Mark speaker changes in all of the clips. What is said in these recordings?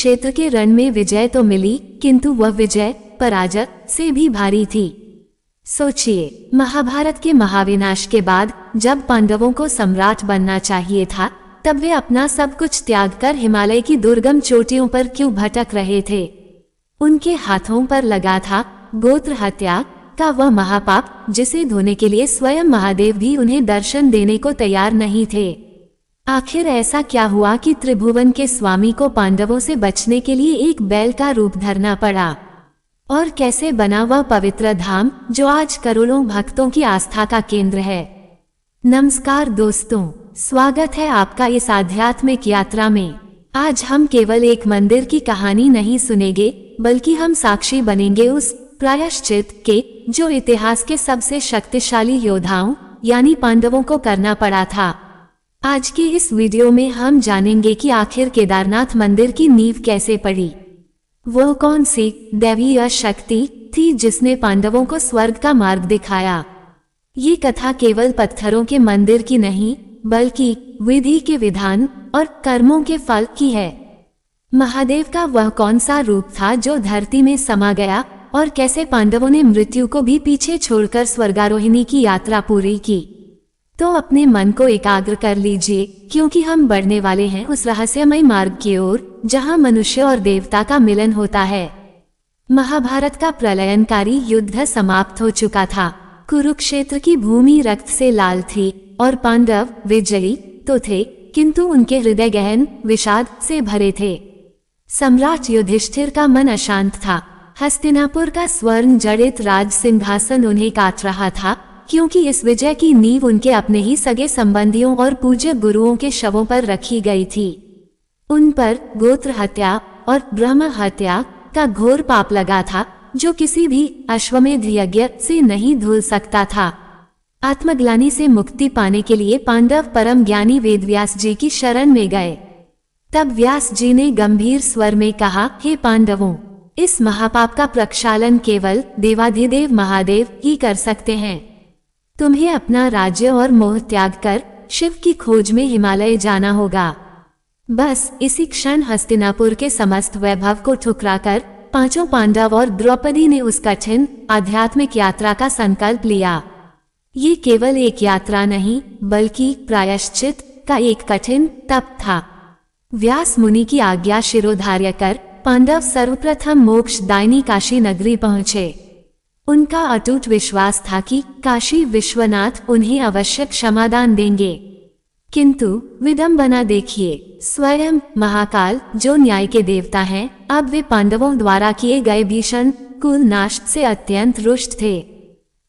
Speaker 1: कुरुक्षेत्र के रण में विजय तो मिली, किंतु वह विजय पराजय से भी भारी थी। सोचिए, महाभारत के महाविनाश के बाद जब पांडवों को सम्राट बनना चाहिए था, तब वे अपना सब कुछ त्याग कर हिमालय की दुर्गम चोटियों पर क्यों भटक रहे थे। उनके हाथों पर लगा था गोत्र हत्या का वह महापाप, जिसे धोने के लिए स्वयं महादेव भी उन्हें दर्शन देने को तैयार नहीं थे। आखिर ऐसा क्या हुआ कि त्रिभुवन के स्वामी को पांडवों से बचने के लिए एक बैल का रूप धरना पड़ा? और कैसे बना वह पवित्र धाम जो आज करोड़ों भक्तों की आस्था का केंद्र है? नमस्कार दोस्तों, स्वागत है आपका इस आध्यात्मिक यात्रा में। आज हम केवल एक मंदिर की कहानी नहीं सुनेंगे, बल्कि हम साक्षी बनेंगे उस प्रायश्चित के जो इतिहास के सबसे शक्तिशाली योद्धाओं यानी पांडवों को करना पड़ा था। आज के इस वीडियो में हम जानेंगे कि आखिर केदारनाथ मंदिर की नींव कैसे पड़ी। वो कौन सी दैवीय शक्ति थी जिसने पांडवों को स्वर्ग का मार्ग दिखाया? ये कथा केवल पत्थरों के मंदिर की नहीं, बल्कि विधि के विधान और कर्मों के फल की है। महादेव का वह कौन सा रूप था जो धरती में समा गया, और कैसे पांडवों ने मृत्यु को भी पीछे छोड़कर स्वर्गारोहिणी की यात्रा पूरी की? तो अपने मन को एकाग्र कर लीजिए, क्योंकि हम बढ़ने वाले हैं उस रहस्यमय मार्ग की ओर जहां मनुष्य और देवता का मिलन होता है। महाभारत का प्रलयनकारी युद्ध समाप्त हो चुका था। कुरुक्षेत्र की भूमि रक्त से लाल थी और पांडव विजयी तो थे, किंतु उनके हृदय गहन विषाद से भरे थे। सम्राट युधिष्ठिर का मन अशांत था। हस्तिनापुर का स्वर्ण जड़ित राज सिंहासन उन्हें काट रहा था, क्योंकि इस विजय की नींव उनके अपने ही सगे संबंधियों और पूज्य गुरुओं के शवों पर रखी गई थी। उन पर गोत्र हत्या और ब्रह्म हत्या का घोर पाप लगा था, जो किसी भी अश्वमेध यज्ञ से नहीं धुल सकता था। आत्मग्लानि से मुक्ति पाने के लिए पांडव परम ज्ञानी वेदव्यास जी की शरण में गए। तब व्यास जी ने गंभीर स्वर में कहा, हे पांडवों, इस महापाप का प्रक्षालन केवल देवाधिदेव महादेव ही कर सकते हैं। तुम्हें अपना राज्य और मोह त्याग कर शिव की खोज में हिमालय जाना होगा। बस इसी क्षण हस्तिनापुर के समस्त वैभव को ठुकराकर पांचों पांडव और द्रौपदी ने उस कठिन आध्यात्मिक यात्रा का संकल्प लिया। ये केवल एक यात्रा नहीं, बल्कि प्रायश्चित का एक कठिन तप था। व्यास मुनि की आज्ञा शिरोधार्य कर पांडव सर्वप्रथम मोक्षदायिनी काशी नगरी पहुँचे। उनका अटूट विश्वास था कि काशी विश्वनाथ उन्हें अवश्य क्षमादान देंगे। किंतु विडंबना देखिए, स्वयं महाकाल जो न्याय के देवता हैं, अब वे पांडवों द्वारा किए गए भीषण कुल नाश से अत्यंत रुष्ट थे।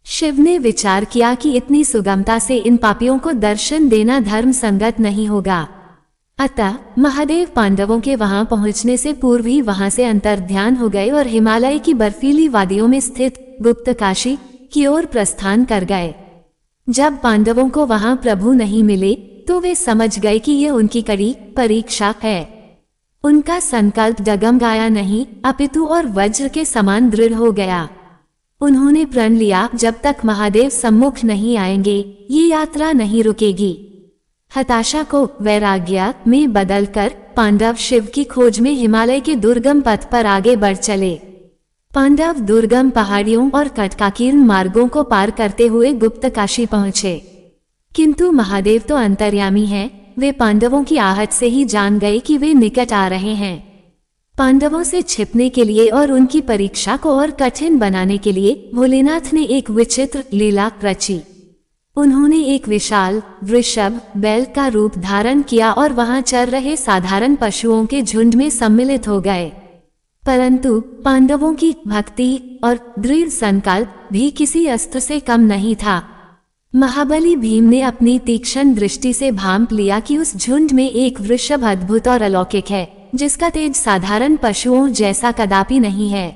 Speaker 1: शिव ने विचार किया कि इतनी सुगमता से इन पापियों को दर्शन देना धर्म संगत नहीं होगा। अतः महादेव पांडवों के वहां पहुंचने से पूर्व ही वहां से अंतर्ध्यान हो गए और हिमालय की बर्फीली वादियों में स्थित गुप्त काशी की ओर प्रस्थान कर गए। जब पांडवों को वहां प्रभु नहीं मिले, तो वे समझ गए कि यह उनकी कड़ी परीक्षा है। उनका संकल्प डगमगाया नहीं, अपितु और वज्र के समान दृढ़ हो गया। उन्होंने प्रण लिया, जब तक महादेव सम्मुख नहीं आएंगे, ये यात्रा नहीं रुकेगी। हताशा को वैराग्य में बदलकर पांडव शिव की खोज में हिमालय के दुर्गम पथ पर आगे बढ़ चले। पांडव दुर्गम पहाड़ियों और कटकाकीर्ण मार्गों को पार करते हुए गुप्त काशी पहुँचे। किंतु महादेव तो अंतर्यामी हैं, वे पांडवों की आहट से ही जान गए कि वे निकट आ रहे हैं। पांडवों से छिपने के लिए और उनकी परीक्षा को और कठिन बनाने के लिए भोलेनाथ ने एक विचित्र लीला रची। उन्होंने एक विशाल वृषभ बैल का रूप धारण किया और वहां चर रहे साधारण पशुओं के झुंड में सम्मिलित हो गए। परंतु पांडवों की भक्ति और दृढ़ संकल्प भी किसी अस्त्र से कम नहीं था। महाबली भीम ने अपनी तीक्ष्ण दृष्टि से भांप लिया कि उस झुंड में एक वृषभ अद्भुत और अलौकिक है, जिसका तेज साधारण पशुओं जैसा कदापि नहीं है।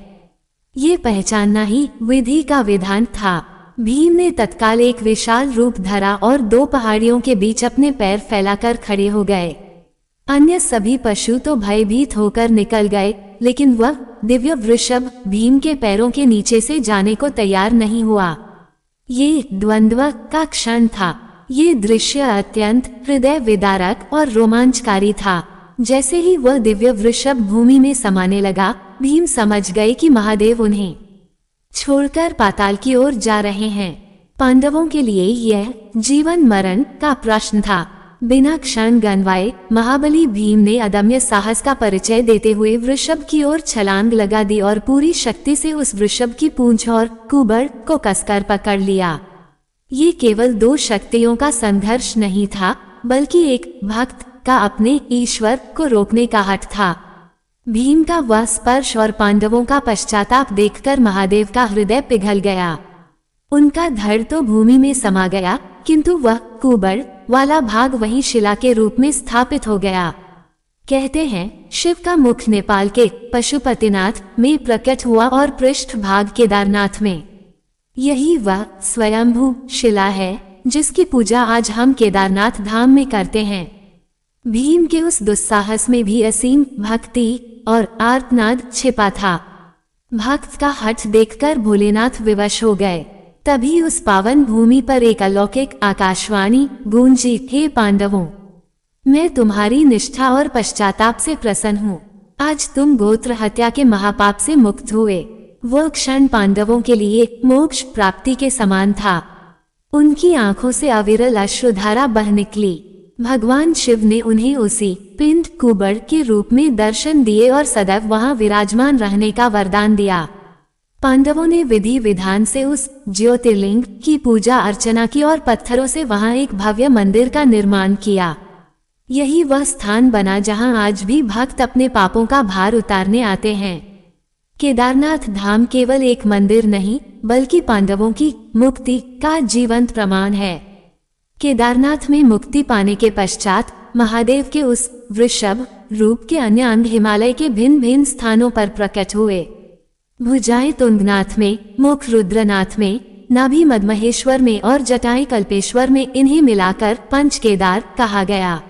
Speaker 1: ये पहचानना ही विधि का विधान था। भीम ने तत्काल एक विशाल रूप धरा और दो पहाड़ियों के बीच अपने पैर फैलाकर खड़े हो गए। अन्य सभी पशु तो भयभीत होकर निकल गए, लेकिन वह दिव्य वृषभ भीम के पैरों के नीचे से जाने को तैयार नहीं हुआ। ये द्वंद्व का क्षण था। ये दृश्य अत्यंत हृदय विदारक और रोमांचकारी था। जैसे ही वह दिव्य वृषभ भूमि में समाने लगा, भीम समझ गए कि महादेव उन्हें छोड़कर पाताल की ओर जा रहे हैं। पांडवों के लिए यह जीवन मरण का प्रश्न था। बिना क्षण गंवाए महाबली भीम ने अदम्य साहस का परिचय देते हुए वृषभ की ओर छलांग लगा दी और पूरी शक्ति से उस वृषभ की पूंछ और कुबड़ को कसकर पकड़ लिया। ये केवल दो शक्तियों का संघर्ष नहीं था, बल्कि एक भक्त का अपने ईश्वर को रोकने का हठ था। भीम का वह स्पर्श और पांडवों का पश्चाताप देखकर महादेव का हृदय पिघल गया। उनका धड़ तो भूमि में समा गया, किंतु वह कुबड़ वाला भाग वहीं शिला के रूप में स्थापित हो गया। कहते हैं, शिव का मुख नेपाल के पशुपतिनाथ में प्रकट हुआ और पृष्ठ भाग केदारनाथ में। यही वह स्वयंभू शिला है जिसकी पूजा आज हम केदारनाथ धाम में करते हैं। भीम के उस दुस्साहस में भी असीम भक्ति और आर्तनाद छिपा था। भक्त का हठ देखकर भोलेनाथ विवश हो गए। तभी उस पावन भूमि पर एक अलौकिक आकाशवाणी गूंजी, हे पांडवों, मैं तुम्हारी निष्ठा और पश्चाताप से प्रसन्न हूँ। आज तुम गोत्र हत्या के महापाप से मुक्त हुए। वह क्षण पांडवों के लिए मोक्ष प्राप्ति के समान था। उनकी आंखों से अविरल अश्रुधारा बह निकली। भगवान शिव ने उन्हें उसी पिंड कुबड़ के रूप में दर्शन दिए और सदैव वहां विराजमान रहने का वरदान दिया। पांडवों ने विधि विधान से उस ज्योतिर्लिंग की पूजा अर्चना की और पत्थरों से वहां एक भव्य मंदिर का निर्माण किया। यही वह स्थान बना जहां आज भी भक्त अपने पापों का भार उतारने आते हैं। केदारनाथ धाम केवल एक मंदिर नहीं, बल्कि पांडवों की मुक्ति का जीवंत प्रमाण है। केदारनाथ में मुक्ति पाने के पश्चात महादेव के उस वृषभ रूप के अन्य अंग हिमालय के भिन्न भिन्न स्थानों पर प्रकट हुए। भुजाएं तुंगनाथ में, मुख रुद्रनाथ में, नाभि मदमहेश्वर में और जटाएं कल्पेश्वर में। इन्हें मिलाकर पंच केदार कहा गया।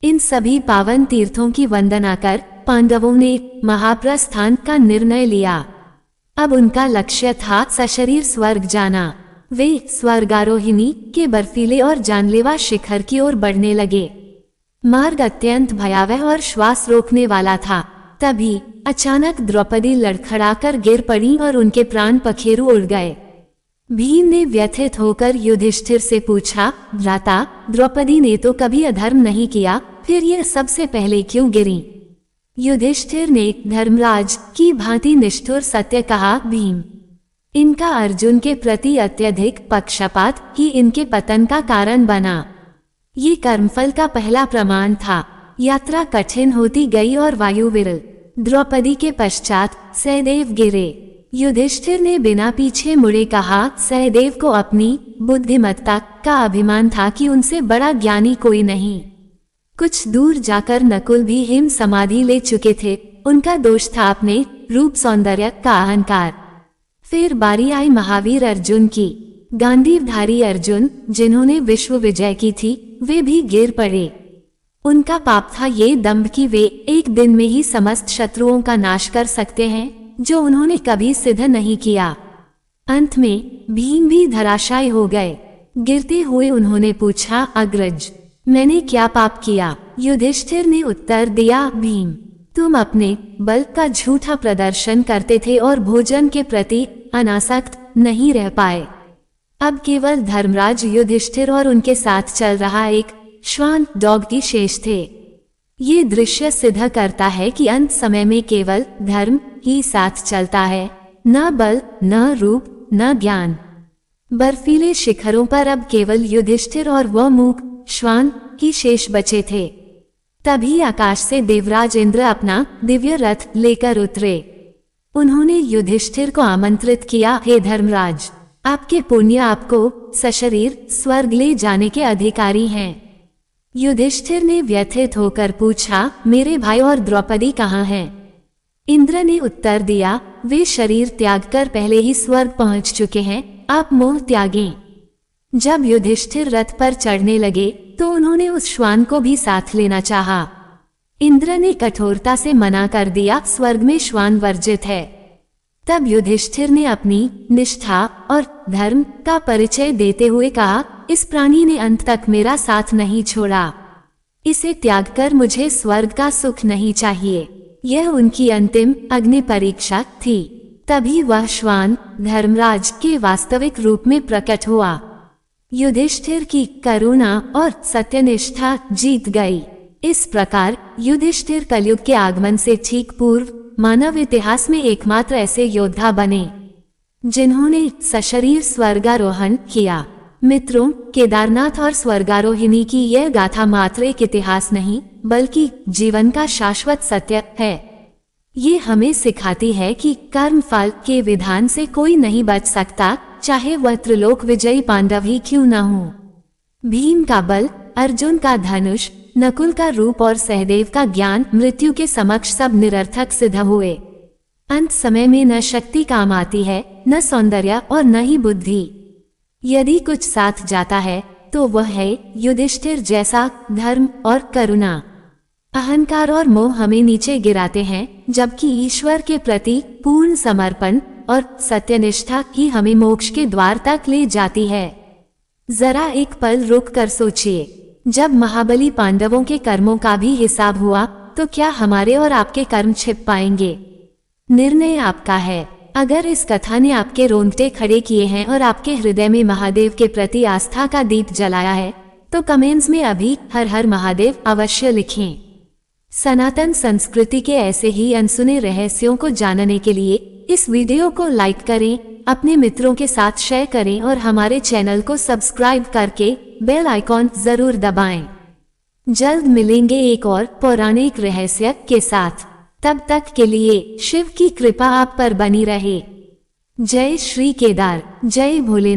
Speaker 1: इन सभी पावन तीर्थों की वंदना कर पांडवों ने महाप्रस्थान का निर्णय लिया। अब उनका लक्ष्य था सशरीर स्वर्ग जाना। वे स्वर्गारोहिणी के बर्फीले और जानलेवा शिखर की ओर बढ़ने लगे। मार्ग अत्यंत भयावह और श्वास रोकने वाला था। तभी अचानक द्रौपदी लड़खड़ाकर गिर पड़ी और उनके प्राण पखेरु उड़ गए। भीम ने व्यथित होकर युधिष्ठिर से पूछा, भ्राता, द्रौपदी ने तो कभी अधर्म नहीं किया, फिर यह सबसे पहले क्यों गिरी? युधिष्ठिर ने धर्मराज की भांति निष्ठुर सत्य कहा, भीम, इनका अर्जुन के प्रति अत्यधिक पक्षपात ही इनके पतन का कारण बना। ये कर्मफल का पहला प्रमाण था। यात्रा कठिन होती गई और वायु विरल। द्रौपदी के पश्चात सहदेव गिरे। युधिष्ठिर ने बिना पीछे मुड़े कहा, सहदेव को अपनी बुद्धिमत्ता का अभिमान था कि उनसे बड़ा ज्ञानी कोई नहीं। कुछ दूर जाकर नकुल भी हिम समाधि ले चुके थे। उनका दोष था अपने रूप सौंदर्य का अहंकार। फिर बारी आई महावीर अर्जुन की। गांडीवधारी अर्जुन, जिन्होंने विश्व विजय की थी, वे भी गिर पड़े। उनका पाप था ये दंभ कि वे एक दिन में ही समस्त शत्रुओं का नाश कर सकते हैं, जो उन्होंने कभी सिद्ध नहीं किया। अंत में भीम भी धराशायी हो गए। गिरते हुए उन्होंने पूछा, अग्रज, मैंने क्या पाप किया? युधिष्ठिर ने उत्तर दिया, भीम, तुम अपने बल का झूठा प्रदर्शन करते थे और भोजन के प्रति अनासक्त नहीं रह पाए। अब केवल धर्मराज युधिष्ठिर और उनके साथ चल रहा एक श्वान डॉग की शेष थे। ये दृश्य सिद्ध करता है कि अंत समय में केवल धर्म ही साथ चलता है, न बल, न रूप, न ज्ञान। बर्फीले शिखरों पर अब केवल युधिष्ठिर और वह मूक श्वान ही शेष बचे थे। तभी आकाश से देवराज इंद्र अपना दिव्य रथ लेकर उतरे। उन्होंने युधिष्ठिर को आमंत्रित किया, हे धर्मराज, आपके पुण्य आपको सशरीर स्वर्ग ले जाने के अधिकारी हैं। युधिष्ठिर ने व्यथित होकर पूछा, मेरे भाई और द्रौपदी कहाँ हैं? इंद्र ने उत्तर दिया, वे शरीर त्याग कर पहले ही स्वर्ग पहुंच चुके हैं, आप मोह त्यागें। जब युधिष्ठिर रथ पर चढ़ने लगे तो उन्होंने उस श्वान को भी साथ लेना चाहा। इंद्र ने कठोरता से मना कर दिया, स्वर्ग में श्वान वर्जित है। तब युधिष्ठिर ने अपनी निष्ठा और धर्म का परिचय देते हुए कहा, इस प्राणी ने अंत तक मेरा साथ नहीं छोड़ा। इसे त्याग कर मुझे स्वर्ग का सुख नहीं चाहिए। यह उनकी अंतिम अग्नि परीक्षा थी। तभी वह श्वान धर्मराज के वास्तविक रूप में प्रकट हुआ। युधिष्ठिर की करुणा और सत्यनिष्ठा जीत गई। इस प्रकार युधिष्ठिर कलयुग के आगमन से ठीक पूर्व मानव इतिहास में एकमात्र ऐसे योद्धा बने जिन्होंने सशरीर स्वर्गारोहण किया। मित्रों, केदारनाथ और स्वर्गारोहिणी की यह गाथा मात्र एक इतिहास नहीं बल्कि जीवन का शाश्वत सत्य है। ये हमें सिखाती है कि कर्म फल के विधान से कोई नहीं बच सकता, चाहे वह त्रिलोक विजयी पांडव ही क्यों न हो। भीम का बल, अर्जुन का धनुष, नकुल का रूप और सहदेव का ज्ञान मृत्यु के समक्ष सब निरर्थक सिद्ध हुए। अंत समय में न शक्ति काम आती है, न सौंदर्य और न ही बुद्धि। यदि कुछ साथ जाता है तो वह है युधिष्ठिर जैसा धर्म और करुणा। अहंकार और मोह हमें नीचे गिराते हैं, जबकि ईश्वर के प्रति पूर्ण समर्पण और सत्यनिष्ठा ही हमें मोक्ष के द्वार तक ले जाती है। जरा एक पल रुक कर सोचिए, जब महाबली पांडवों के कर्मों का भी हिसाब हुआ तो क्या हमारे और आपके कर्म छिप पाएंगे? निर्णय आपका है। अगर इस कथा ने आपके रोंगटे खड़े किए हैं और आपके हृदय में महादेव के प्रति आस्था का दीप जलाया है तो कमेंट्स में अभी हर हर महादेव अवश्य लिखें। सनातन संस्कृति के ऐसे ही अनसुने रहस्यों को जानने के लिए इस वीडियो को लाइक करें, अपने मित्रों के साथ शेयर करें और हमारे चैनल को सब्सक्राइब करके बेल आइकॉन जरूर दबाएं। जल्द मिलेंगे एक और पौराणिक रहस्य के साथ। तब तक के लिए शिव की कृपा आप पर बनी रहे। जय श्री केदार, जय भोले।